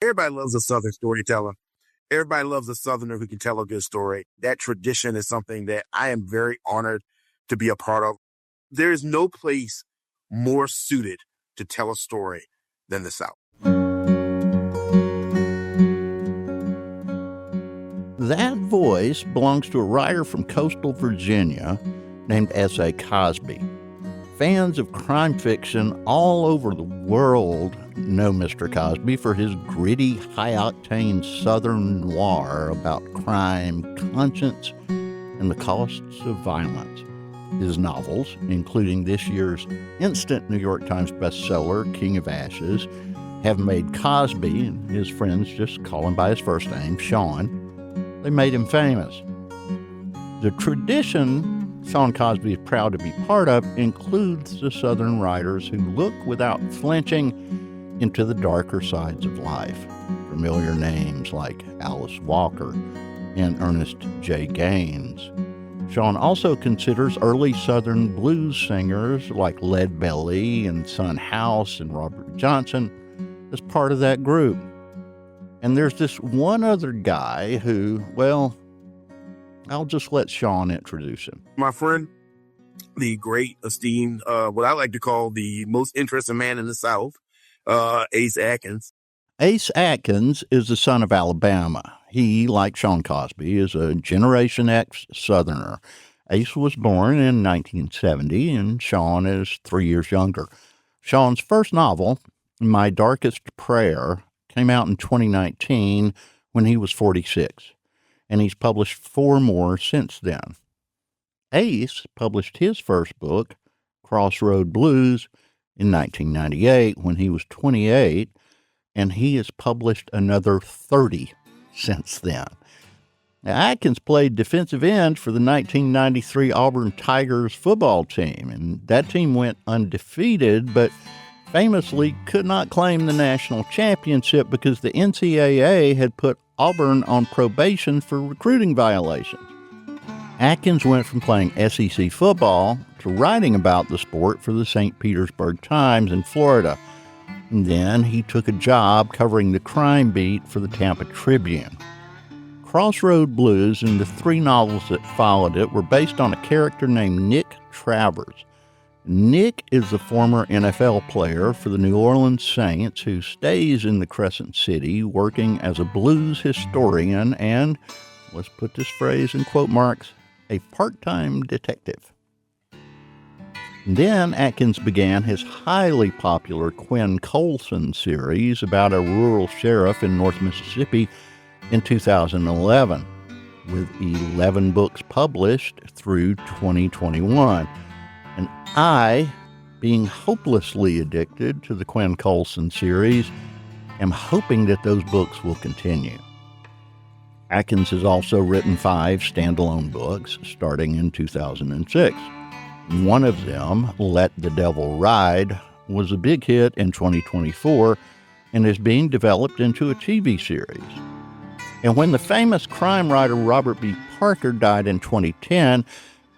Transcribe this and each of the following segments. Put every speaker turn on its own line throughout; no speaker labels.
Everybody loves a Southern storyteller. Everybody loves a Southerner who can tell a good story. That tradition is something that I am very honored to be a part of. There is no place more suited to tell a story than the South.
That voice belongs to a writer from coastal Virginia named S.A. Cosby. Fans of crime fiction all over the world know Mr. Cosby for his gritty, high-octane Southern noir about crime, conscience, and the costs of violence. His novels, including this year's instant New York Times bestseller, King of Ashes, have made Cosby, and his friends just call him by his first name, Sean, they made him famous. The tradition Sean Cosby is proud to be part of includes the Southern writers who look without flinching into the darker sides of life. Familiar names like Alice Walker and Ernest J. Gaines. Sean also considers early Southern blues singers like Lead Belly and Son House and Robert Johnson as part of that group. And there's this one other guy who, well, I'll just let Sean introduce him.
My friend, the great, esteemed, what I like to call the most interesting man in the South, Ace Atkins.
Ace Atkins is the son of Alabama. He, like Sean Cosby, is a Generation X Southerner. Ace was born in 1970, and Sean is 3 years younger. Sean's first novel, My Darkest Prayer, came out in 2019 when he was 46. And he's published 4 more since then. Ace published his first book, Crossroad Blues, in 1998 when he was 28, and he has published another 30 since then. Now, Atkins played defensive end for the 1993 Auburn Tigers football team, and that team went undefeated, but famously could not claim the national championship because the NCAA had put Auburn on probation for recruiting violations. Atkins went from playing SEC football to writing about the sport for the St. Petersburg Times in Florida. And then he took a job covering the crime beat for the Tampa Tribune. Crossroad Blues and the 3 novels that followed it were based on a character named Nick Travers. Nick is the former NFL player for the New Orleans Saints who stays in the Crescent City working as a blues historian and, let's put this phrase in quote marks, a part-time detective. Then Atkins began his highly popular Quinn Colson series about a rural sheriff in North Mississippi in 2011, with 11 books published through 2021. And I, being hopelessly addicted to the Quinn Colson series, am hoping that those books will continue. Atkins has also written 5 standalone books starting in 2006. One of them, Let the Devil Ride, was a big hit in 2024 and is being developed into a TV series. And when the famous crime writer Robert B. Parker died in 2010,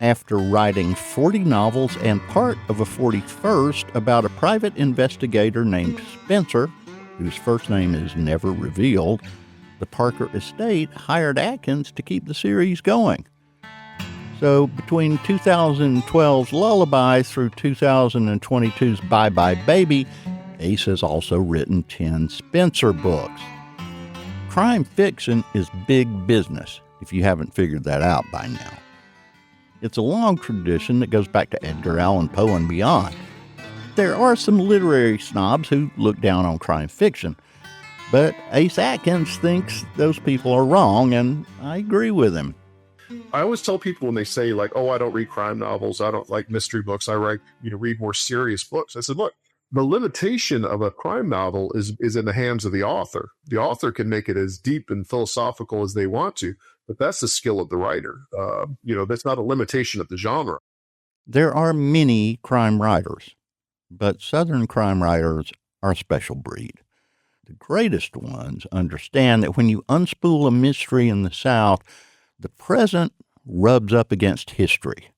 after writing 40 novels and part of a 41st about a private investigator named Spencer, whose first name is never revealed, the Parker estate hired Atkins to keep the series going. So between 2012's Lullaby through 2022's Bye Bye Baby, Ace has also written 10 Spencer books. Crime fiction is big business, if you haven't figured that out by now. It's a long tradition that goes back to Edgar Allan Poe and beyond. There are some literary snobs who look down on crime fiction, but Ace Atkins thinks those people are wrong, and I agree with him.
I always tell people when they say, like, oh, I don't read crime novels, I don't like mystery books, I read more serious books. I said, look, the limitation of a crime novel is in the hands of the author. The author can make it as deep and philosophical as they want to, but that's the skill of the writer. That's not a limitation of the genre.
There are many crime writers, but Southern crime writers are a special breed. The greatest ones understand that when you unspool a mystery in the South, the present rubs up against history.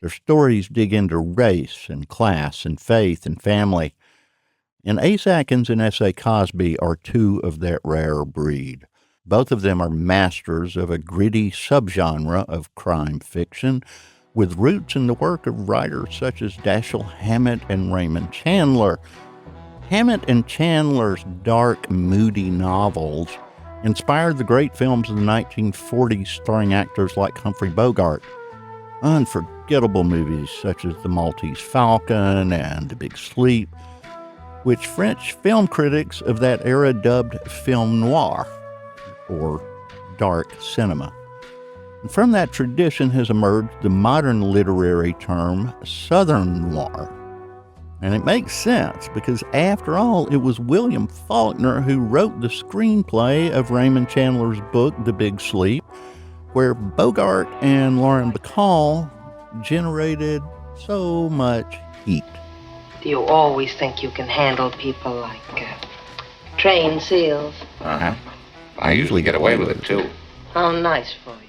Their stories dig into race and class and faith and family. And Ace Atkins and S.A. Cosby are two of that rare breed. Both of them are masters of a gritty subgenre of crime fiction, with roots in the work of writers such as Dashiell Hammett and Raymond Chandler. Hammett and Chandler's dark, moody novels inspired the great films of the 1940s starring actors like Humphrey Bogart. Unforgettable movies such as The Maltese Falcon and The Big Sleep, which French film critics of that era dubbed film noir, or dark cinema. And from that tradition has emerged the modern literary term Southern noir. And it makes sense because, after all, it was William Faulkner who wrote the screenplay of Raymond Chandler's book, The Big Sleep, where Bogart and Lauren Bacall generated so much heat.
Do you always think you can handle people like trained seals?
Uh-huh. I usually get away with it, too.
How nice for you.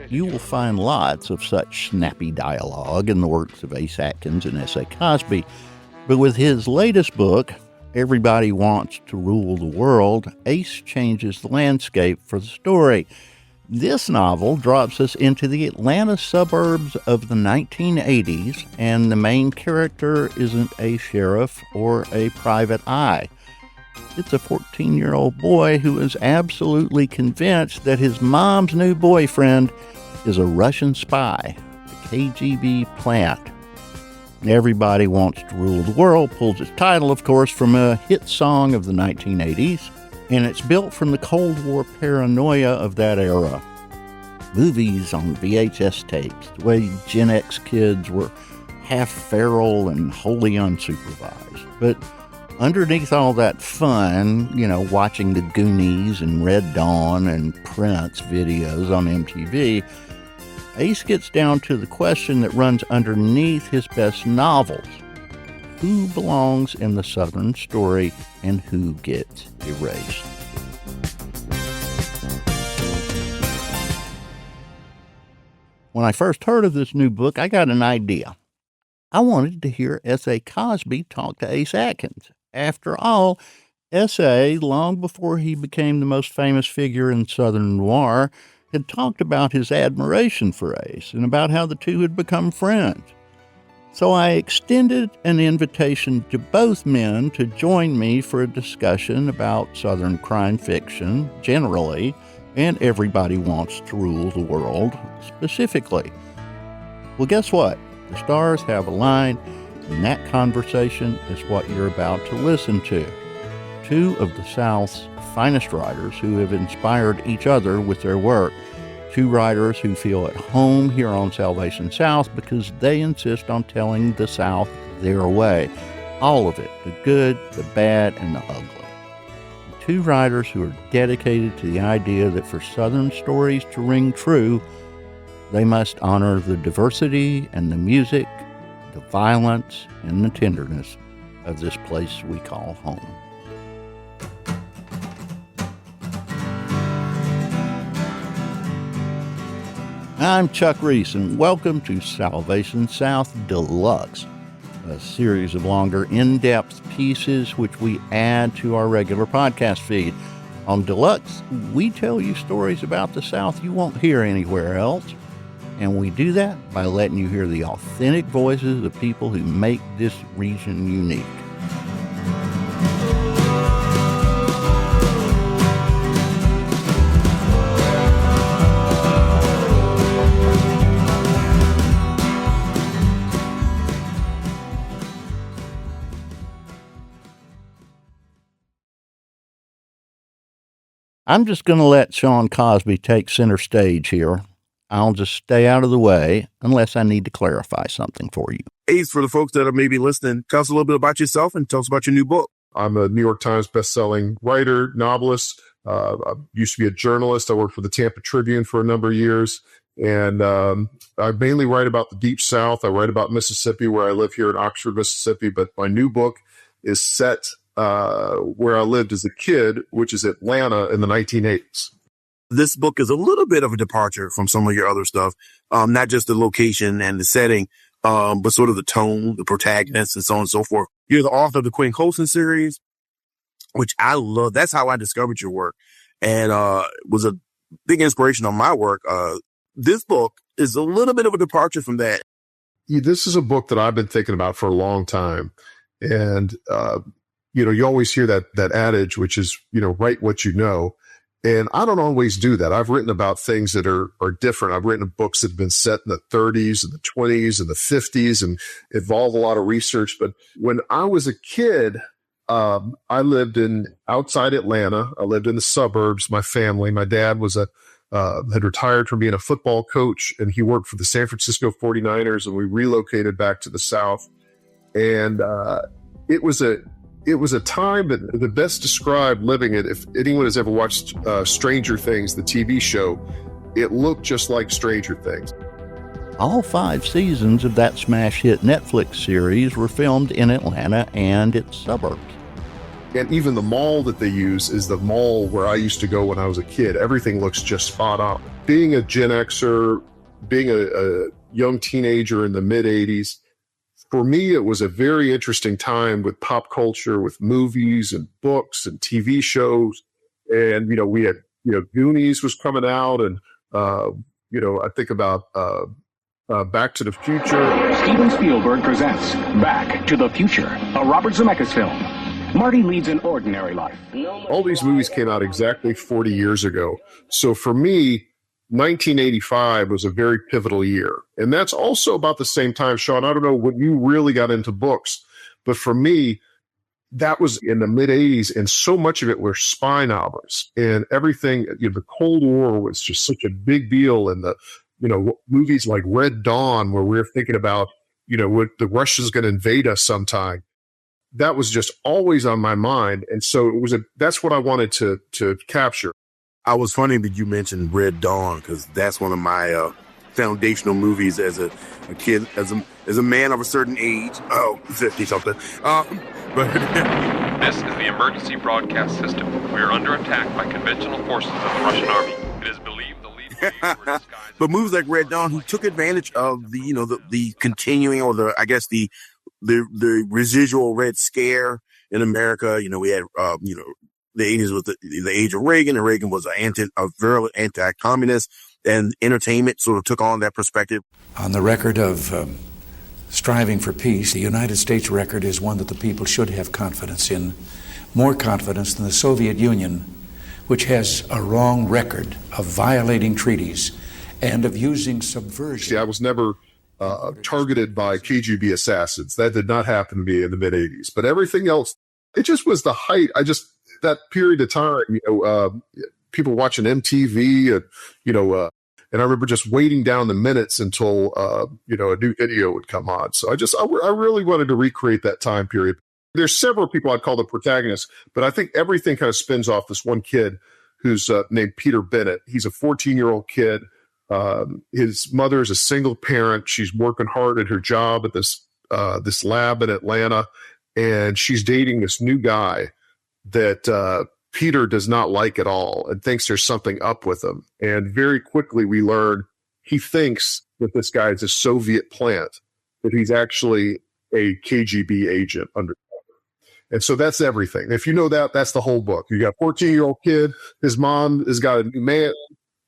You will find lots of such snappy dialogue in the works of Ace Atkins and S.A. Cosby, but with his latest book, Everybody Wants to Rule the World, Ace changes the landscape for the story. This novel drops us into the Atlanta suburbs of the 1980s, and the main character isn't a sheriff or a private eye. It's a 14-year-old boy who is absolutely convinced that his mom's new boyfriend is a Russian spy, a KGB plant. Everybody Wants to Rule the World pulls its title, of course, from a hit song of the 1980s, and it's built from the Cold War paranoia of that era. Movies on VHS tapes, the way Gen X kids were half feral and wholly unsupervised. But underneath all that fun, watching the Goonies and Red Dawn and Prince videos on MTV, Ace gets down to the question that runs underneath his best novels. Who belongs in the Southern story and who gets erased? When I first heard of this new book, I got an idea. I wanted to hear S.A. Cosby talk to Ace Atkins. After all, S.A., long before he became the most famous figure in Southern noir, had talked about his admiration for Ace and about how the two had become friends. So I extended an invitation to both men to join me for a discussion about Southern crime fiction generally, and Everybody Wants to Rule the World specifically. Well, guess what? The stars have aligned, and that conversation is what you're about to listen to. Two of the South's finest writers who have inspired each other with their work. Two writers who feel at home here on Salvation South because they insist on telling the South their way. All of it, the good, the bad, and the ugly. Two writers who are dedicated to the idea that for Southern stories to ring true, they must honor the diversity and the music, the violence and the tenderness of this place we call home. I'm Chuck Reese, and welcome to Salvation South Deluxe, a series of longer, in-depth pieces which we add to our regular podcast feed. On Deluxe, we tell you stories about the South you won't hear anywhere else, and we do that by letting you hear the authentic voices of people who make this region unique. I'm just going to let Sean Cosby take center stage here. I'll just stay out of the way unless I need to clarify something for you.
Ace, for the folks that are maybe listening, tell us a little bit about yourself and tell us about your new book.
I'm a New York Times bestselling writer, novelist. I used to be a journalist. I worked for the Tampa Tribune for a number of years. And I mainly write about the Deep South. I write about Mississippi, where I live here in Oxford, Mississippi. But my new book is set where I lived as a kid, which is Atlanta in the 1980s.
This book is a little bit of a departure from some of your other stuff, not just the location and the setting, but sort of the tone, the protagonist, and so on and so forth. You're the author of the Quinn Coulson series, which I love. That's how I discovered your work, and was a big inspiration on my work. This book is a little bit of a departure from that.
This is a book that I've been thinking about for a long time. And, you always hear that adage, which is, write what you know. And I don't always do that. I've written about things that are different. I've written books that have been set in the 30s and the 20s and the 50s and involve a lot of research. But when I was a kid, I lived outside Atlanta. I lived in the suburbs. My family, my dad was had retired from being a football coach, and he worked for the San Francisco 49ers, and we relocated back to the South. And it was a time that the best described living it. If anyone has ever watched Stranger Things, the TV show, it looked just like Stranger Things.
All 5 seasons of that smash hit Netflix series were filmed in Atlanta and its suburbs.
And even the mall that they use is the mall where I used to go when I was a kid. Everything looks just spot on. Being a Gen Xer, being a young teenager in the mid-'80s, for me, it was a very interesting time with pop culture, with movies and books and TV shows. And, we had, Goonies was coming out, and, I think about Back to the Future.
Steven Spielberg presents Back to the Future, a Robert Zemeckis film. Marty leads an ordinary life.
All these movies came out exactly 40 years ago. So for me, 1985 was a very pivotal year. And that's also about the same time, Sean, I don't know when you really got into books, but for me, that was in the mid-'80s, and so much of it were spy novels. And everything, the Cold War was just such a big deal. And the movies like Red Dawn, where we're thinking about, what the Russians going to invade us sometime. That was just always on my mind. And so that's what I wanted to capture.
I was funny that you mentioned Red Dawn, because that's one of my foundational movies as a kid, as a man of a certain age. 50 something. But
this is the emergency broadcast system. We are under attack by conventional forces of the Russian army. It is believed the lead were disguised.
But movies like Red Dawn, who took advantage of the continuing, or the residual Red Scare in America. We had the 80s was the age of Reagan, and Reagan was a virulent anti-communist, and entertainment sort of took on that perspective.
On the record of striving for peace, the United States record is one that the people should have confidence in, more confidence than the Soviet Union, which has a wrong record of violating treaties and of using subversion.
See, I was never targeted by KGB assassins. That did not happen to me in the mid-'80s. But everything else, it just was the height. That period of time, people watching MTV, and, and I remember just waiting down the minutes until, a new video would come on. So I really wanted to recreate that time period. There's several people I'd call the protagonists, but I think everything kind of spins off this one kid who's named Peter Bennett. He's a 14-year-old kid. His mother is a single parent. She's working hard at her job at this lab in Atlanta, and she's dating this new guy that Peter does not like at all and thinks there's something up with him. And very quickly we learn he thinks that this guy is a Soviet plant, that he's actually a KGB agent undercover. And so that's everything. If you know that, that's the whole book. You got a 14-year-old kid. His mom has got a new man.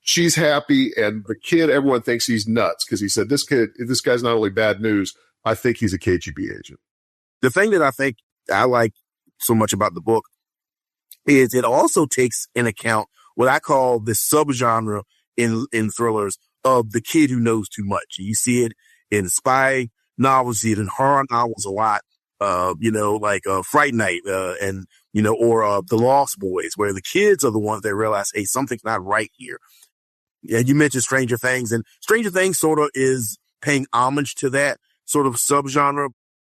She's happy. And the kid, everyone thinks he's nuts because he said, this guy's not only bad news, I think he's a KGB agent.
The thing that I think I like so much about the book is it also takes in account what I call the subgenre in thrillers of the kid who knows too much. You see it in spy novels, you see it in horror novels a lot, like Fright Night, and, or The Lost Boys, where the kids are the ones that realize, hey, something's not right here. Yeah, you mentioned Stranger Things, and Stranger Things sort of is paying homage to that sort of subgenre.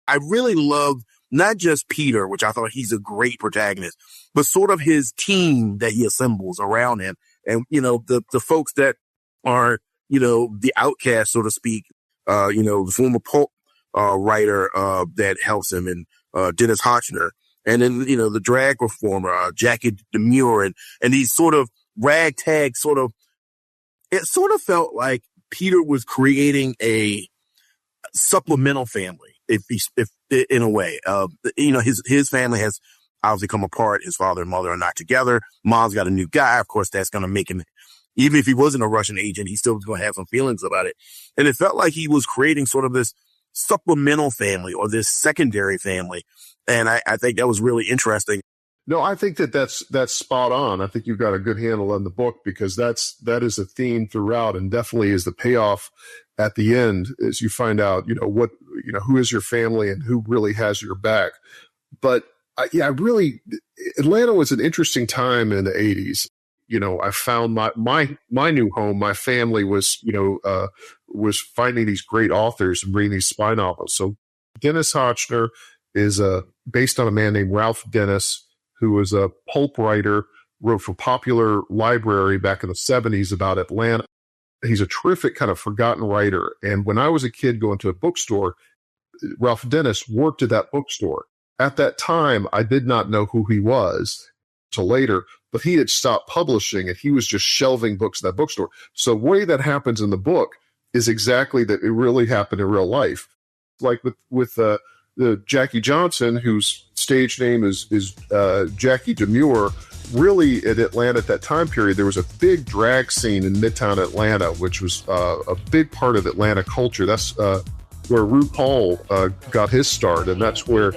I really loved not just Peter, which I thought he's a great protagonist, but sort of his team that he assembles around him. And, the folks that are, the outcast, so to speak, the former pulp writer that helps him, and Dennis Hotchner. And then, the drag performer, Jackie Demure, and these sort of ragtag it sort of felt like Peter was creating supplemental family, if in a way. His family has obviously come apart. His father and mother are not together. Mom's got a new guy. Of course, that's going to make him, even if he wasn't a Russian agent, he still was going to have some feelings about it. And it felt like he was creating sort of this supplemental family or this secondary family. And I think that was really interesting.
No, I think that's spot on. I think you've got a good handle on the book, because that is a theme throughout, and definitely is the payoff at the end as you find out, who is your family and who really has your back. But Atlanta was an interesting time in the 80s. I found my new home. My family was finding these great authors and reading these spy novels. So Dennis Hotchner is based on a man named Ralph Dennis, who was a pulp writer, wrote for Popular Library back in the 70s about Atlanta. He's a terrific kind of forgotten writer. And when I was a kid going to a bookstore, Ralph Dennis worked at that bookstore. At that time, I did not know who he was till later, but he had stopped publishing and he was just shelving books at that bookstore. So the way that happens in the book is exactly that it really happened in real life. Like with the Jackie Johnson, whose stage name is Jackie Demure. Really, in Atlanta at that time period, there was a big drag scene in Midtown Atlanta, which was a big part of Atlanta culture. That's where RuPaul got his start, and that's where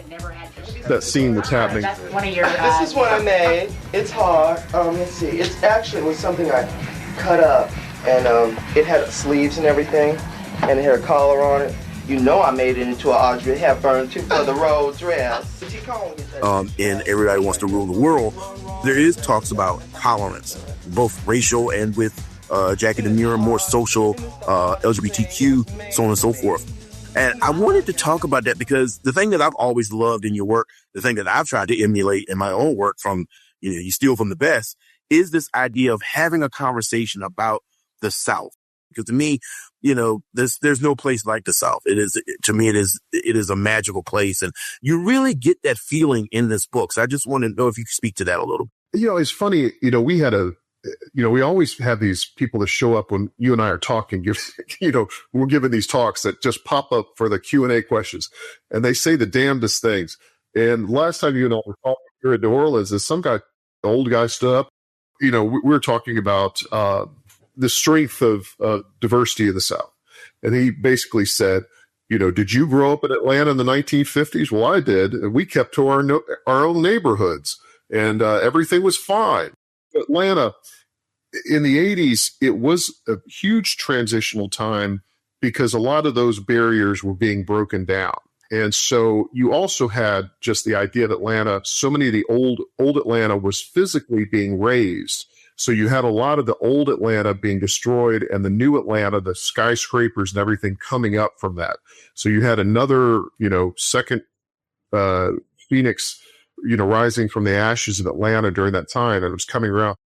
that scene was happening.
This is what I made. It's hard. Let's see. It was something I cut up, and it had sleeves and everything, and it had a collar on it. I made it into an Audrey Hepburn for the road dress.
In Everybody Wants to Rule the World, there is talks about tolerance, both racial and with Jackie Demure, more social, LGBTQ, so on and so forth. And I wanted to talk about that because the thing that I've always loved in your work, the thing that I've tried to emulate in my own work from, you steal from the best, is this idea of having a conversation about the South. Because to me, there's no place like the South. It is a magical place. And you really get that feeling in this book. So I just want to know if you could speak to that a little.
It's funny, we always have these people that show up when you and I are talking, we're giving these talks that just pop up for the Q&A questions, and they say the damnedest things. And last time, we're talking here in New Orleans, and some guy, the old guy stood up, we were talking about, the strength of diversity in the South. And he basically said, did you grow up in Atlanta in the 1950s? Well, I did. And we kept to our own neighborhoods, and everything was fine. Atlanta in the 80s, it was a huge transitional time because a lot of those barriers were being broken down. And so you also had just the idea that Atlanta, so many of the old Atlanta was physically being razed. So you had a lot of the old Atlanta being destroyed and the new Atlanta, the skyscrapers and everything coming up from that. So you had another, second Phoenix, rising from the ashes of Atlanta during that time, and it was coming around.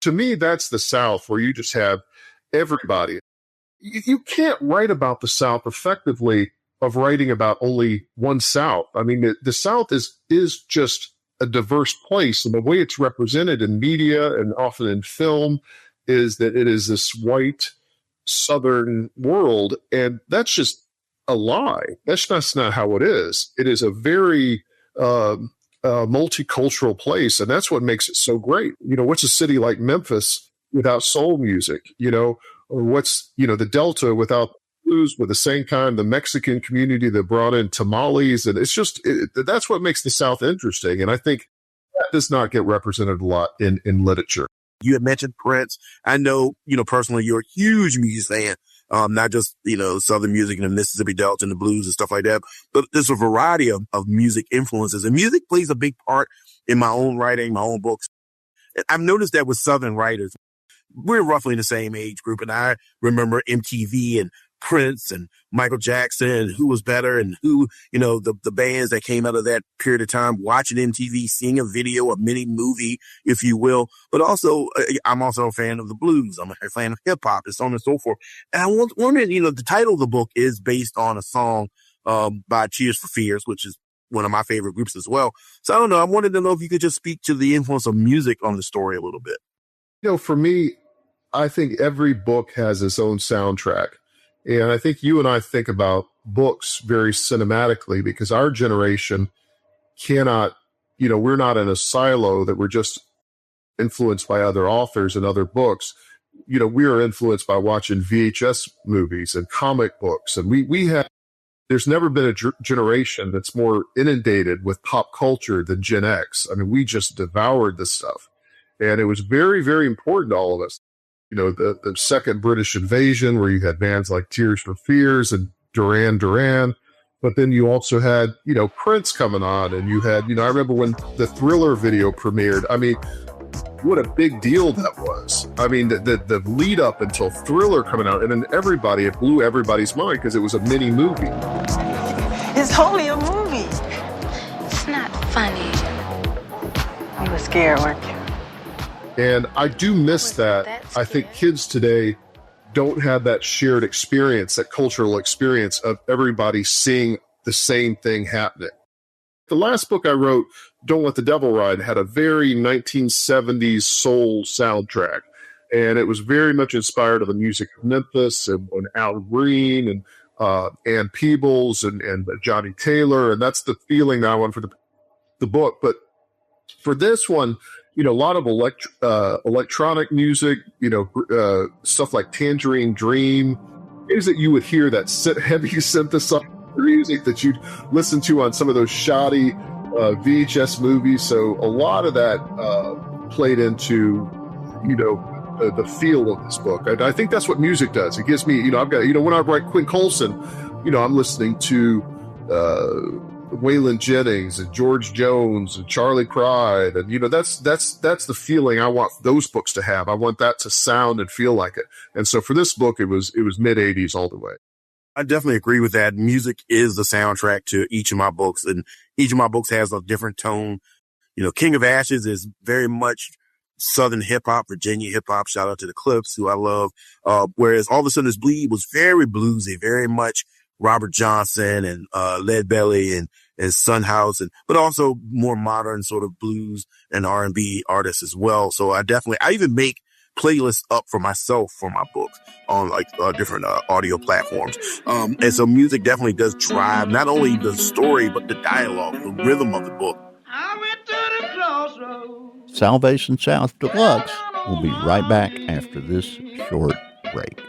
To me, that's the South, where you just have everybody. You can't write about the South effectively of writing about only one South. I mean, the South is just a diverse place, and the way it's represented in media and often in film is that it is this white Southern world, and that's just a lie. That's not how it is. It is a very multicultural place, and that's what makes it so great. What's a city like Memphis without soul music? Or what's the Delta without blues, with the same kind, the Mexican community that brought in tamales. And it's just, that's what makes the South interesting. And I think that does not get represented a lot in literature.
You had mentioned Prince. I know, personally, you're a huge music fan, not just, Southern music and the Mississippi Delta and the blues and stuff like that, but there's a variety of music influences, and music plays a big part in my own writing, my own books. I've noticed that with Southern writers, we're roughly in the same age group, and I remember MTV and Prince and Michael Jackson and who was better and who, the bands that came out of that period of time, watching MTV, seeing a video, a mini movie, if you will. But also, I'm also a fan of the blues. I'm a fan of hip hop and so on and so forth. And I wondered, the title of the book is based on a song by Tears for Fears, which is one of my favorite groups as well. So I don't know. I wanted to know if you could just speak to the influence of music on the story a little bit.
For me, I think every book has its own soundtrack. And I think you and I think about books very cinematically, because our generation cannot, we're not in a silo that we're just influenced by other authors and other books. We are influenced by watching VHS movies and comic books. And we have, there's never been a generation that's more inundated with pop culture than Gen X. I mean, we just devoured this stuff. And it was very, very important to all of us. The second British invasion, where you had bands like Tears for Fears and Duran Duran. But then you also had, Prince coming on, and you had, I remember when the Thriller video premiered. I mean, what a big deal that was. I mean, the lead up until Thriller coming out, and then it blew everybody's mind because it was a mini movie.
It's only a movie.
It's not funny.
You were scared, weren't you?
And I do miss that. I think kids today don't have that shared experience, that cultural experience of everybody seeing the same thing happening. The last book I wrote, Don't Let the Devil Ride, had a very 1970s soul soundtrack. And it was very much inspired of the music of Memphis and Al Green and Ann Peebles and Johnny Taylor. And that's the feeling that I want for the book. But for this one, a lot of electronic music, stuff like Tangerine Dream, is that you would hear that heavy synthesizer music that you'd listen to on some of those shoddy VHS movies. So a lot of that played into, the feel of this book. I think that's what music does. It gives me, I've got, when I write Quinn Coulson, I'm listening to Waylon Jennings and George Jones and Charlie Pride, and that's the feeling I want those books to have. I want that to sound and feel like it. And so for this book, it was mid 80s all the way.
I definitely agree with that. Music is the soundtrack to each of my books, and each of my books has a different tone. King of Ashes is very much Southern hip hop, Virginia hip hop. Shout out to the Clips, who I love. Whereas All of a Sudden It's Bleed was very bluesy, very much Robert Johnson and Lead Belly and Son House, but also more modern sort of blues and R&B artists as well. So I even make playlists up for myself for my books on different audio platforms. And so music definitely does drive not only the story, but the dialogue, the rhythm of the book.
I went to the crossroads.
Salvation South Deluxe will be right back after this short break.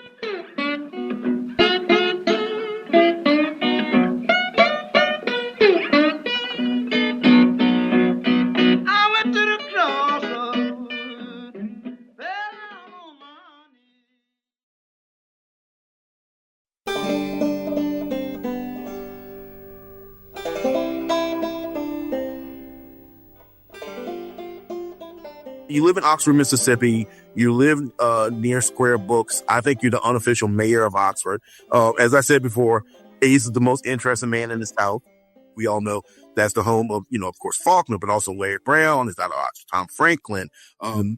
You live in Oxford, Mississippi. You live near Square Books. I think you're the unofficial mayor of Oxford. As I said before, Ace is the most interesting man in the South. We all know that's the home of, of course, Faulkner, but also Larry Brown is out of Oxford. Tom Franklin.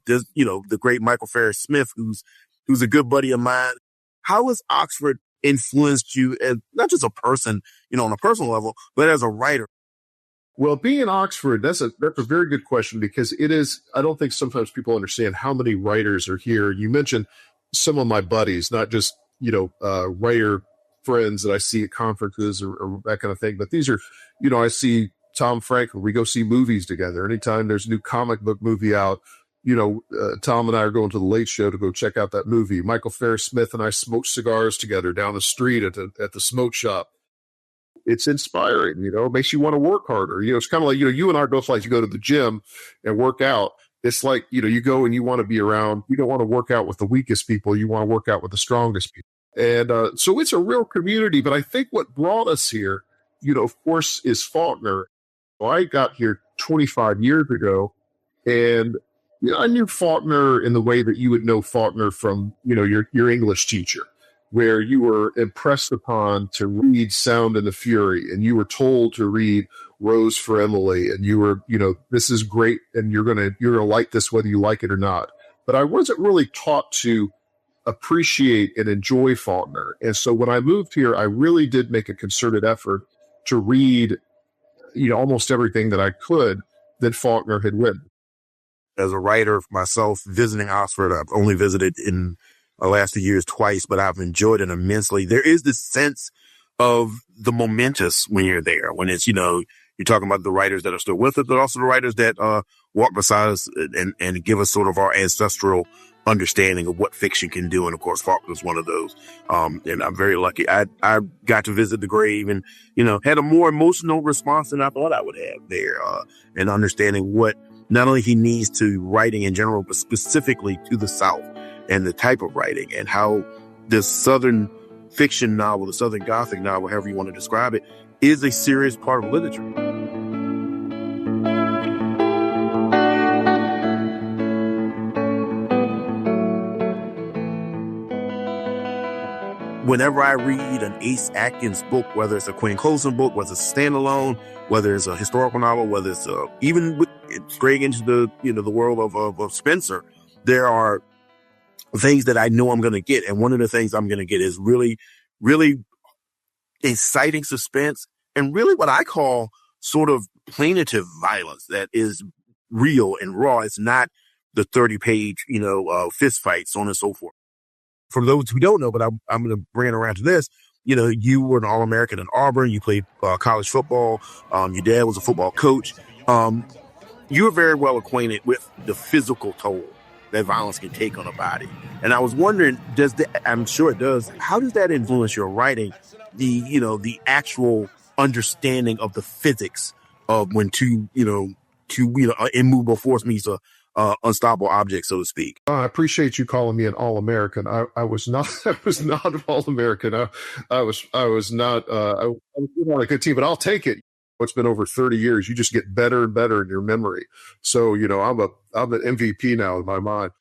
There's, the great Michael Farris Smith, who's a good buddy of mine. How has Oxford influenced you as not just a person, on a personal level, but as a writer?
Well, being in Oxford, that's a very good question, because it is, I don't think sometimes people understand how many writers are here. You mentioned some of my buddies, not just, writer friends that I see at conferences or that kind of thing, but these are, I see Tom Franklin. We go see movies together. Anytime there's a new comic book movie out, Tom and I are going to the Late Show to go check out that movie. Michael Farris Smith and I smoke cigars together down the street at the smoke shop. It's inspiring, it makes you want to work harder. It's kind of like, you and I both like to go to the gym and work out. It's like, you go and you want to be around, you don't want to work out with the weakest people. You want to work out with the strongest people. And so it's a real community. But I think what brought us here, of course, is Faulkner. Well, I got here 25 years ago, and I knew Faulkner in the way that you would know Faulkner from, your English teacher, where you were impressed upon to read Sound and the Fury, and you were told to read Rose for Emily, and you were, this is great, and you're gonna like this whether you like it or not. But I wasn't really taught to appreciate and enjoy Faulkner. And so when I moved here, I really did make a concerted effort to read, almost everything that I could that Faulkner had written.
As a writer myself, visiting Oxford, I've only visited in the last 2 years twice, but I've enjoyed it immensely. There is this sense of the momentous when you're there, when it's, you're talking about the writers that are still with us, but also the writers that walk beside us and give us sort of our ancestral understanding of what fiction can do. And of course, Faulkner's one of those. And I'm very lucky. I got to visit the grave and, had a more emotional response than I thought I would have there, and understanding what not only he needs to writing in general, but specifically to the South and the type of writing and how this Southern fiction novel, the Southern Gothic novel, however you want to describe it, is a serious part of literature. Whenever I read an Ace Atkins book, whether it's a Quinn Coulson book, whether it's a standalone, whether it's a historical novel, whether it's even straying into the world of Spencer, there are things that I know I'm going to get. And one of the things I'm going to get is really, really inciting suspense and really what I call sort of plaintive violence that is real and raw. It's not the 30-page, fist fights, so on and so forth. For those who don't know, but I'm going to bring it around to this, you were an All-American in Auburn. You played college football. Your dad was a football coach. You were very well acquainted with the physical toll that violence can take on a body. And I was wondering, I'm sure it does, how does that influence your writing? The actual understanding of the physics of when two immovable force meets a unstoppable object, so to speak.
I appreciate you calling me an All-American. I was not an All-American. I was not on a good team, but I'll take it. It's been over 30 years. You just get better and better in your memory. So, I'm an MVP now in my mind.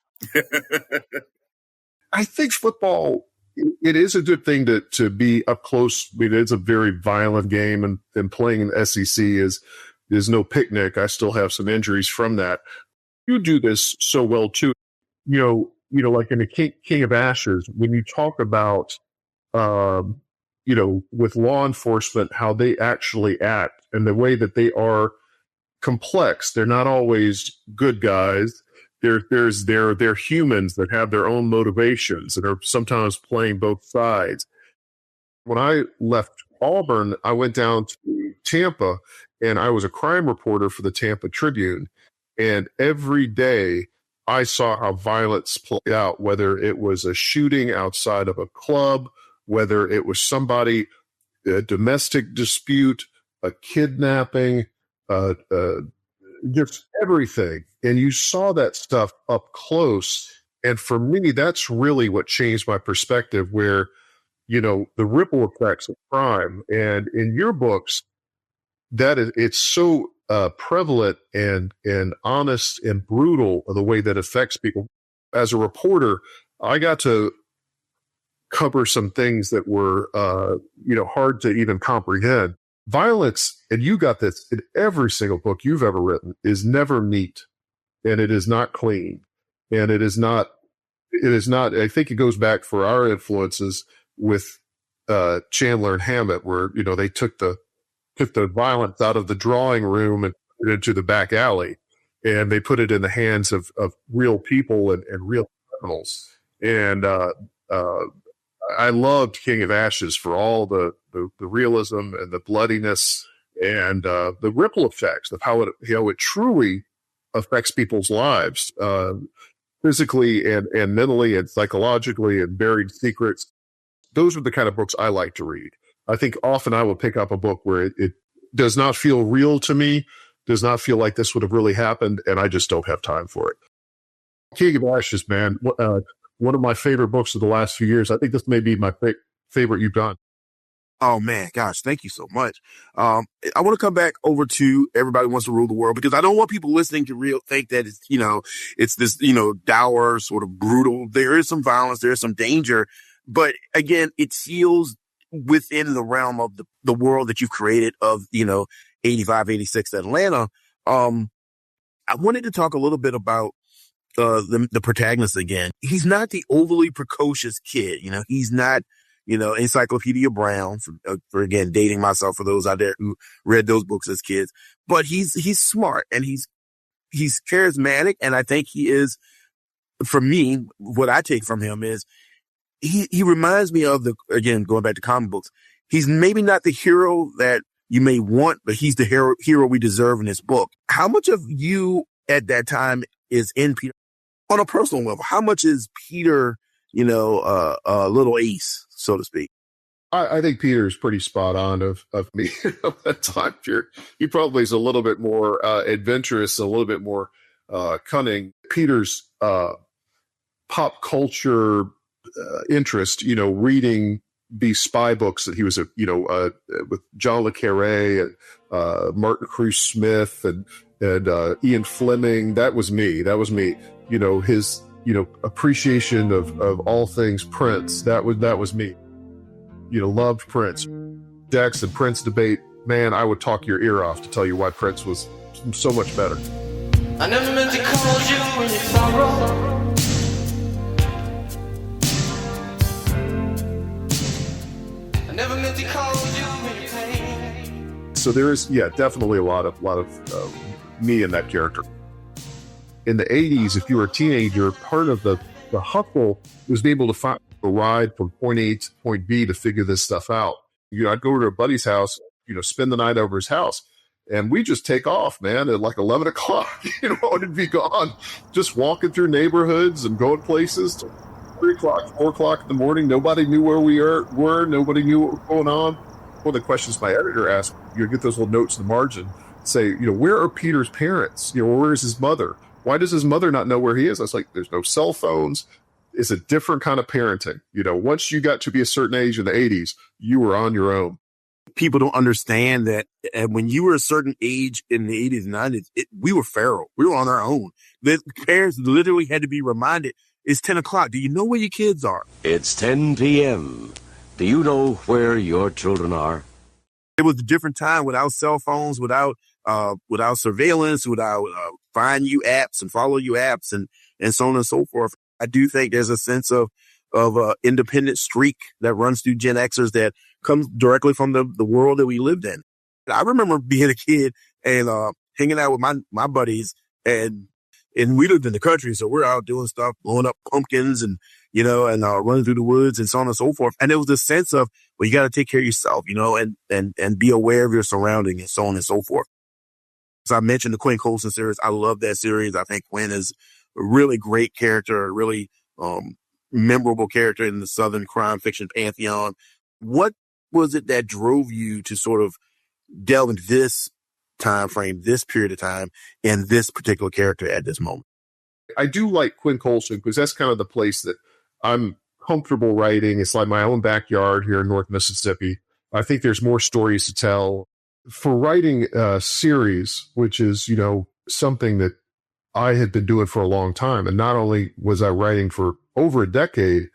I think football, it is a good thing to be up close. I mean, it's a very violent game, and playing in the SEC is no picnic. I still have some injuries from that. You do this so well too. Like in the King of Ashes, when you talk about, with law enforcement, how they actually act and the way that they are complex. They're not always good guys. They're humans that have their own motivations and are sometimes playing both sides. When I left Auburn, I went down to Tampa and I was a crime reporter for the Tampa Tribune. And every day I saw how violence played out, whether it was a shooting outside of a club, whether it was a domestic dispute, a kidnapping, just everything. And you saw that stuff up close. And for me, that's really what changed my perspective, where, the ripple effects of crime. And in your books, it's so prevalent and honest and brutal the way that affects people. As a reporter, I got to cover some things that were, hard to even comprehend. Violence, and you got this in every single book you've ever written, is never neat, and it is not clean, and it is not. I think it goes back for our influences with Chandler and Hammett, where they took the violence out of the drawing room and put it into the back alley, and they put it in the hands of real people and real criminals. And I loved King of Ashes for all the realism and the bloodiness and the ripple effects of how it truly affects people's lives, physically and mentally and psychologically, and buried secrets. Those are the kind of books I like to read. I think often I will pick up a book where it does not feel real to me, does not feel like this would have really happened, and I just don't have time for it. King of Ashes, man, one of my favorite books of the last few years. I think this may be my favorite you've done.
Oh man, gosh, thank you so much. I want to come back over to Everybody Wants to Rule the World, because I don't want people listening to think that it's this, dour, sort of brutal. There is some violence, there is some danger, but again, it feels within the realm of the world that you've created of, 85, 86 Atlanta. I wanted to talk a little bit about the protagonist again. He's not the overly precocious kid. He's not, Encyclopedia Brown, for again, dating myself for those out there who read those books as kids, but he's smart and he's charismatic. And I think he is, for me, what I take from him is he reminds me of again, going back to comic books, He's maybe not the hero that you may want, but he's the hero we deserve in this book. How much of you at that time is in Peter on a personal level? How much is Peter, a little ace, so to speak?
I think Peter's pretty spot on of me at that time period. He probably is a little bit more adventurous, a little bit more cunning. Peter's pop culture interest, reading these spy books that he was, with John le Carré and Martin Cruz Smith and Ian Fleming. That was me. His, appreciation of all things Prince. That was me. Loved Prince. Jackson Prince debate. Man, I would talk your ear off to tell you why Prince was so much better.
I never meant to call you when you sorrow. I never meant to call you when you pain.
So there is, definitely a lot of me in that character. In the 80s, if you were a teenager, part of the hustle was being able to find a ride from point A to point B to figure this stuff out. I'd go to a buddy's house, spend the night over his house, and we just take off, man, at like 11 o'clock, and be gone, just walking through neighborhoods and going places. 3 o'clock, 4 o'clock in the morning, nobody knew where we were, nobody knew what was going on. One of the questions my editor asked, you get those little notes in the margin, say, where are Peter's parents? Where is his mother? Why does his mother not know where he is? I was like, there's no cell phones. It's a different kind of parenting. Once you got to be a certain age in the 80s, you were on your own.
People don't understand that when you were a certain age in the 80s and 90s, we were feral. We were on our own. The parents literally had to be reminded, it's 10 o'clock. Do you know where your kids are?
It's 10 p.m. Do you know where your children are?
It was a different time without cell phones, without surveillance, without find you apps and follow you apps and so on and so forth. I do think there's a sense of independent streak that runs through Gen Xers that comes directly from the world that we lived in. I remember being a kid and hanging out with my buddies, and we lived in the country, so we're out doing stuff, blowing up pumpkins and running through the woods and so on and so forth. And it was a sense of, well, you got to take care of yourself, and be aware of your surroundings and so on and so forth. So I mentioned the Quinn Coulson series. I love that series. I think Quinn is a really great character, a really memorable character in the Southern crime fiction pantheon. What was it that drove you to sort of delve into this time frame, this period of time, and this particular character at this moment?
I do like Quinn Coulson because that's kind of the place that I'm comfortable writing. It's like my own backyard here in North Mississippi. I think there's more stories to tell. For writing a series, which is, something that I had been doing for a long time. And not only was I writing for over a decade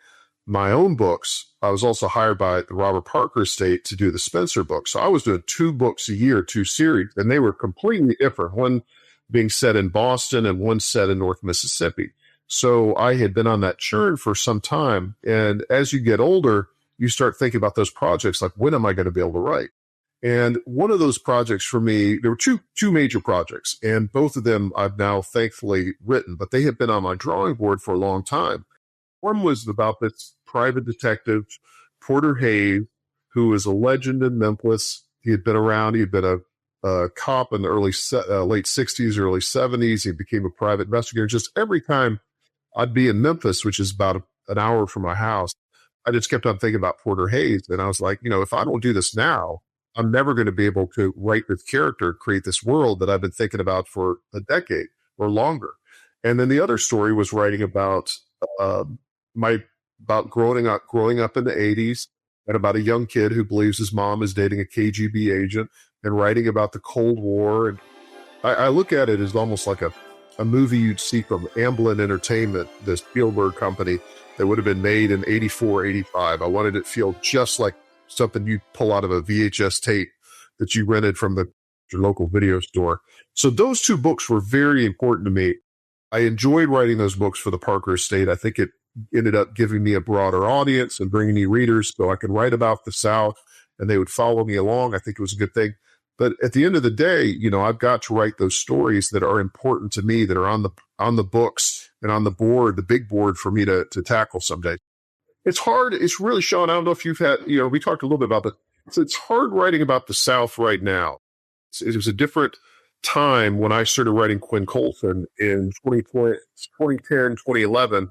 my own books, I was also hired by the Robert Parker estate to do the Spencer books. So I was doing 2 books a year, 2 series, and they were completely different. One being set in Boston and one set in North Mississippi. So I had been on that churn for some time. And as you get older, you start thinking about those projects like, when am I going to be able to write? And one of those projects for me, there were two major projects, and both of them I've now thankfully written, but they have been on my drawing board for a long time. One was about this private detective, Porter Hayes, who was a legend in Memphis. He had been around. He had been a cop in the late 60s, early 70s. He became a private investigator. Just every time I'd be in Memphis, which is about an hour from my house, I just kept on thinking about Porter Hayes. And I was like, if I don't do this now, I'm never going to be able to write this character, create this world that I've been thinking about for a decade or longer. And then the other story was writing about growing up in the 80s and about a young kid who believes his mom is dating a KGB agent, and writing about the Cold War. And I look at it as almost like a movie you'd see from Amblin Entertainment, the Spielberg company that would have been made in 84, 85. I wanted it to feel just like something you pull out of a VHS tape that you rented from your local video store. So those 2 books were very important to me. I enjoyed writing those books for the Parker estate. I think it ended up giving me a broader audience and bringing me readers so I could write about the South and they would follow me along. I think it was a good thing. But at the end of the day, I've got to write those stories that are important to me, that are on the books and on the board, the big board for me to tackle someday. It's hard. It's really, Sean, I don't know if you've had, we talked a little bit about So it's hard writing about the South right now. It was a different time when I started writing Quinn Coulson in 2010, 2011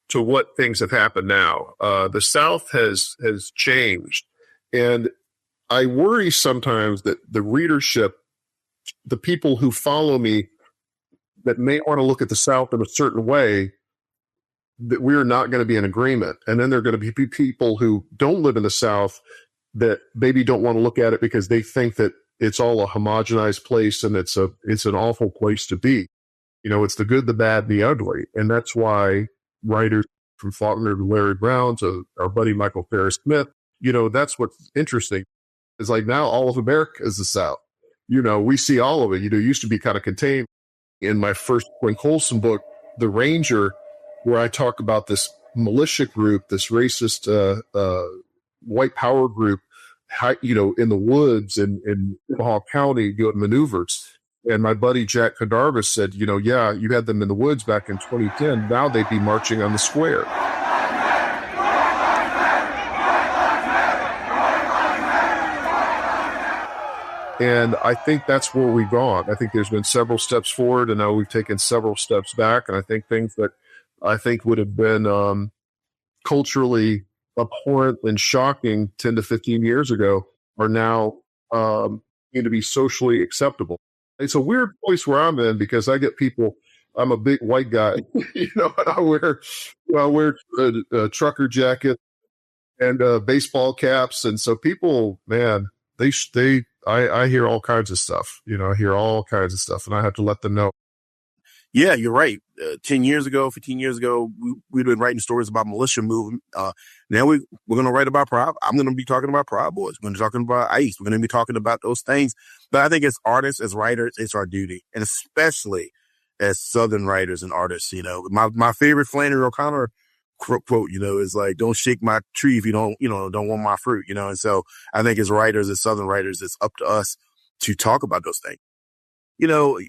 to what things have happened now. The South has changed. And I worry sometimes that the readership, the people who follow me that may want to look at the South in a certain way, that we're not going to be in agreement. And then there are going to be people who don't live in the South that maybe don't want to look at it because they think that it's all a homogenized place and it's an awful place to be. You know, it's the good, the bad, and the ugly. And that's why writers from Faulkner to Larry Brown to our buddy Michael Ferris Smith, you know, that's what's interesting. It's like now all of America is the South. You know, we see all of it. You know, it used to be kind of contained. In my first Quinn Coulson book, The Ranger, where I talk about this militia group, this racist white power group, you know, in the woods in Omaha County doing maneuvers. And my buddy Jack Cadarvis said, you know, yeah, you had them in the woods back in 2010. Now they'd be marching on the square. And I think that's where we've gone. I think there's been several steps forward, and now we've taken several steps back. And I think things that I think would have been culturally abhorrent and shocking 10 to 15 years ago are now going to be socially acceptable. It's a weird place where I'm in because I get people. I'm a big white guy, you know, and I wear a trucker jacket and baseball caps, and so people, man, I hear all kinds of stuff. You know, I hear all kinds of stuff, and I have to let them know.
Yeah, you're right. 10 years ago, 15 years ago, we'd been writing stories about militia movement. Now we're going to write about I'm going to be talking about Proud Boys. We're going to be talking about ICE. We're going to be talking about those things. But I think as artists, as writers, it's our duty, and especially as Southern writers and artists. You know, my favorite Flannery O'Connor quote, you know, is like, "Don't shake my tree if you don't want my fruit." You know, and so I think as writers, as Southern writers, it's up to us to talk about those things. You know,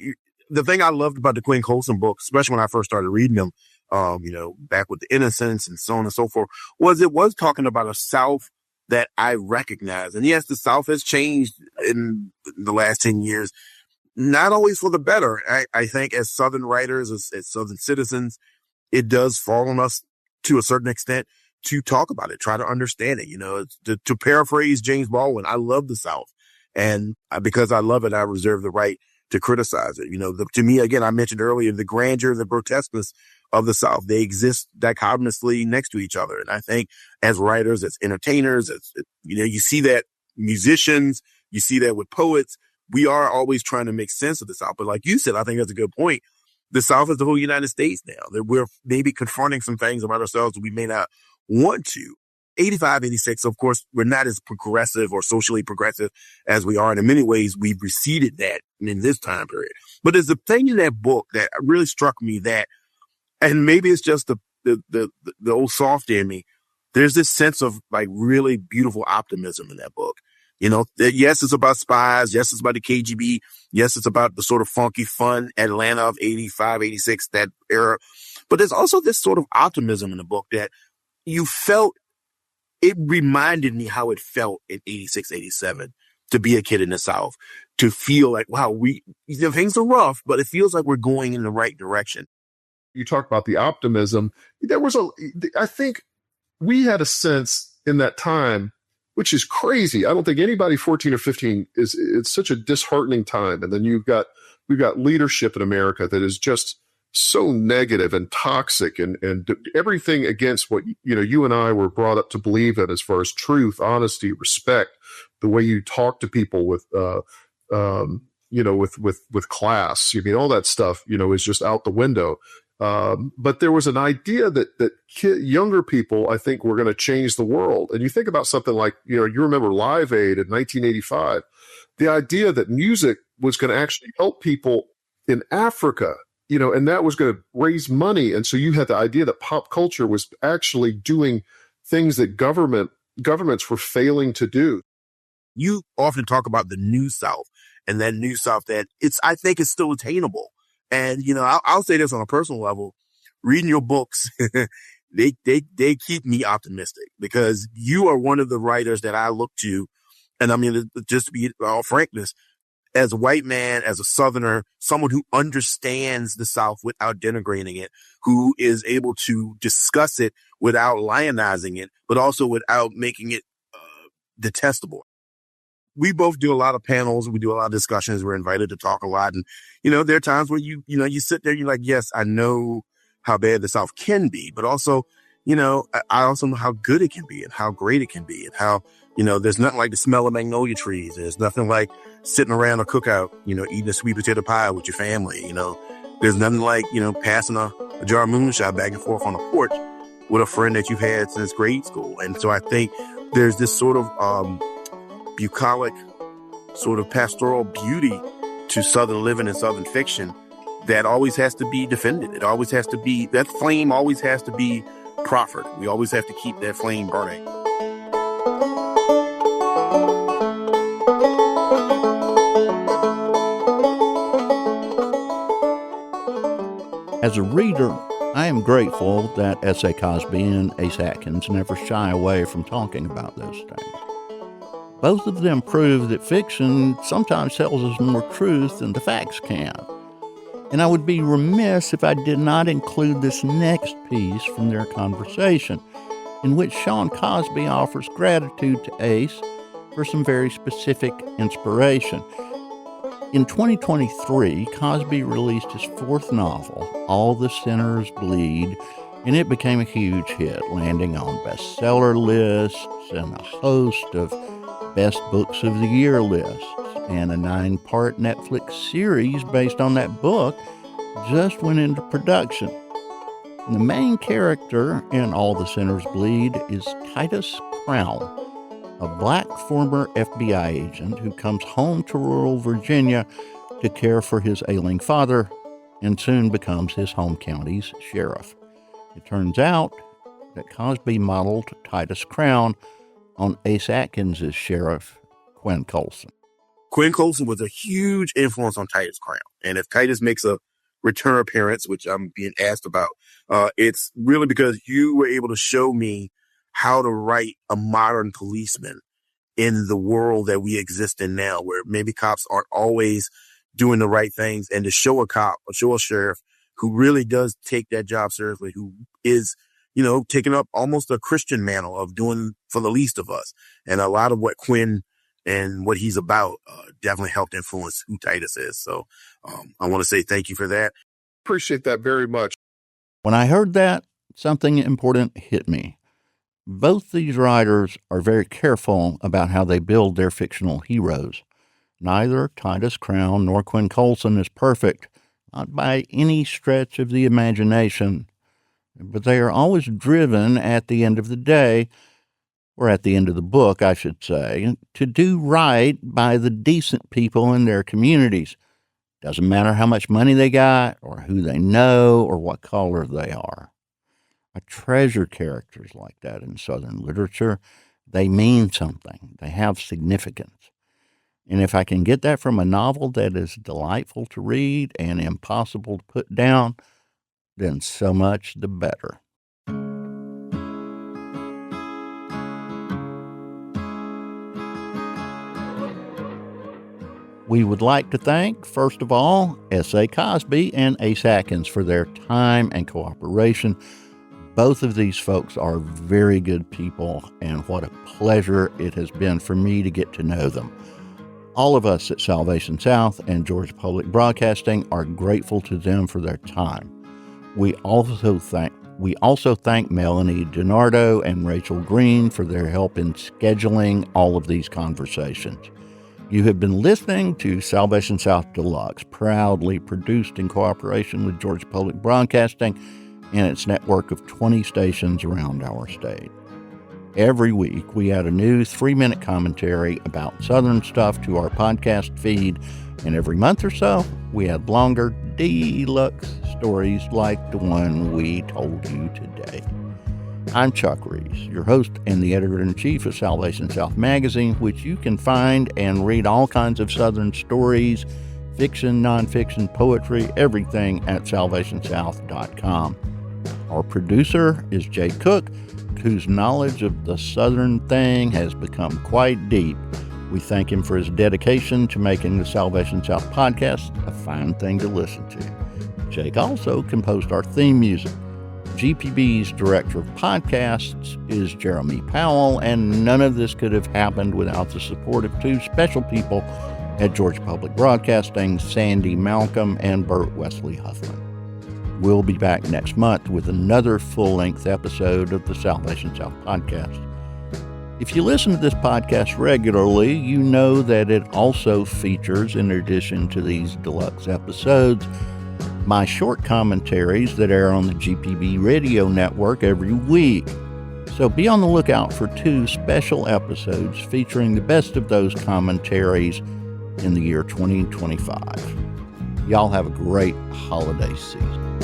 the thing I loved about the Quinn Coulson book, especially when I first started reading them, you know, back with The Innocents and so on and so forth, was it was talking about a South that I recognize. And yes, the South has changed in the last 10 years, not always for the better. I think as Southern writers, as Southern citizens, it does fall on us to a certain extent to talk about it, try to understand it. You know, to paraphrase James Baldwin, I love the South. And because I love it, I reserve the right to criticize it. You know, to me, again, I mentioned earlier, the grandeur, the grotesqueness of the South, they exist dichotomously next to each other. And I think as writers, as entertainers, you know, you see that musicians, you see that with poets, we are always trying to make sense of the South. But like you said, I think that's a good point. The South is the whole United States now. That we're maybe confronting some things about ourselves that we may not want to. 85, 86, of course, we're not as progressive or socially progressive as we are. And in many ways, we've receded that in this time period. But there's a thing in that book that really struck me that, and maybe it's just the old soft in me, there's this sense of like really beautiful optimism in that book. You know, yes, it's about spies. Yes, it's about the KGB. Yes, it's about the sort of funky, fun Atlanta of 85, 86, that era. But there's also this sort of optimism in the book that you felt. It reminded me how it felt in 86, 87 to be a kid in the South, to feel like, wow, things are rough, but it feels like we're going in the right direction.
You talk about the optimism. I think we had a sense in that time, which is crazy. I don't think anybody 14 or 15 it's such a disheartening time. And then we've got leadership in America that is just so negative and toxic and everything against what, you know, you and I were brought up to believe in as far as truth, honesty, respect, the way you talk to people with, you know, with class. I mean, all that stuff, you know, is just out the window. But there was an idea that younger people, I think, were going to change the world. And you think about something like, you know, you remember Live Aid in 1985, the idea that music was going to actually help people in Africa, you know, and that was going to raise money. And so you had the idea that pop culture was actually doing things that governments were failing to do.
You often talk about the New South, and that New South that I think is still attainable. And, you know, I'll say this on a personal level, reading your books, they keep me optimistic, because you are one of the writers that I look to And I mean, just to be all frankness, as a white man, as a Southerner, someone who understands the South without denigrating it, who is able to discuss it without lionizing it, but also without making it detestable. We both do a lot of panels. We do a lot of discussions. We're invited to talk a lot. And, there are times where you sit there, you're like, yes, I know how bad the South can be, but also, I also know how good it can be and how great it can be and how, there's nothing like the smell of magnolia trees. There's nothing like sitting around a cookout, eating a sweet potato pie with your family. There's nothing like, passing a jar of moonshine back and forth on a porch with a friend that you've had since grade school. And so I think there's this sort of bucolic, sort of pastoral beauty to Southern living and Southern fiction that always has to be defended. It always has to be, that flame always has to be proffered. We always have to keep that flame burning.
As a reader, I am grateful that S.A. Cosby and Ace Atkins never shy away from talking about those things. Both of them prove that fiction sometimes tells us more truth than the facts can. And I would be remiss if I did not include this next piece from their conversation, in which Sean Cosby offers gratitude to Ace for some very specific inspiration. In 2023, Cosby released his fourth novel, All the Sinners Bleed, and it became a huge hit, landing on bestseller lists and a host of Best Books of the Year lists, and a 9-part Netflix series based on that book just went into production. And the main character in All the Sinners Bleed is Titus Crown, a black former FBI agent who comes home to rural Virginia to care for his ailing father and soon becomes his home county's sheriff. It turns out that Cosby modeled Titus Crown on Ace Atkins' sheriff, Quinn Coulson.
Quinn Coulson was a huge influence on Titus Crown. And if Titus makes a return appearance, which I'm being asked about, it's really because you were able to show me how to write a modern policeman in the world that we exist in now, where maybe cops aren't always doing the right things, and to show a cop or show a sheriff who really does take that job seriously, who is, taking up almost a Christian mantle of doing for the least of us. And a lot of what Quinn and what he's about definitely helped influence who Titus is. So I want to say thank you for that.
Appreciate that very much.
When I heard that, something important hit me. Both these writers are very careful about how they build their fictional heroes. Neither Titus Crown nor Quinn Coulson is perfect, not by any stretch of the imagination, but they are always driven at the end of the day, or at the end of the book, I should say, to do right by the decent people in their communities. Doesn't matter how much money they got, or who they know, or what color they are. I treasure characters like that in Southern literature. They mean something. They have significance. And if I can get that from a novel that is delightful to read and impossible to put down, then so much the better. We would like to thank, first of all, S.A. Cosby and Ace Atkins for their time and cooperation. Both of these folks are very good people, and what a pleasure it has been for me to get to know them. All of us at Salvation South and Georgia Public Broadcasting are grateful to them for their time. We also thank Melanie DiNardo and Rachel Green for their help in scheduling all of these conversations. You have been listening to Salvation South Deluxe, proudly produced in cooperation with Georgia Public Broadcasting and its network of 20 stations around our state. Every week, we add a new 3-minute commentary about Southern stuff to our podcast feed, and every month or so, we add longer, deluxe stories like the one we told you today. I'm Chuck Reese, your host and the editor-in-chief of Salvation South Magazine, which you can find and read all kinds of Southern stories, fiction, nonfiction, poetry, everything at salvationsouth.com. Our producer is Jay Cook, whose knowledge of the Southern thing has become quite deep. We thank him for his dedication to making the Salvation South podcast a fine thing to listen to. Jake also composed our theme music. GPB's director of podcasts is Jeremy Powell, and none of this could have happened without the support of two special people at Georgia Public Broadcasting, Sandy Malcolm and Burt Wesley Huffman. We'll be back next month with another full-length episode of the Salvation South podcast. If you listen to this podcast regularly, you know that it also features, in addition to these deluxe episodes, my short commentaries that air on the GPB radio network every week. So be on the lookout for 2 special episodes featuring the best of those commentaries in the year 2025. Y'all have a great holiday season.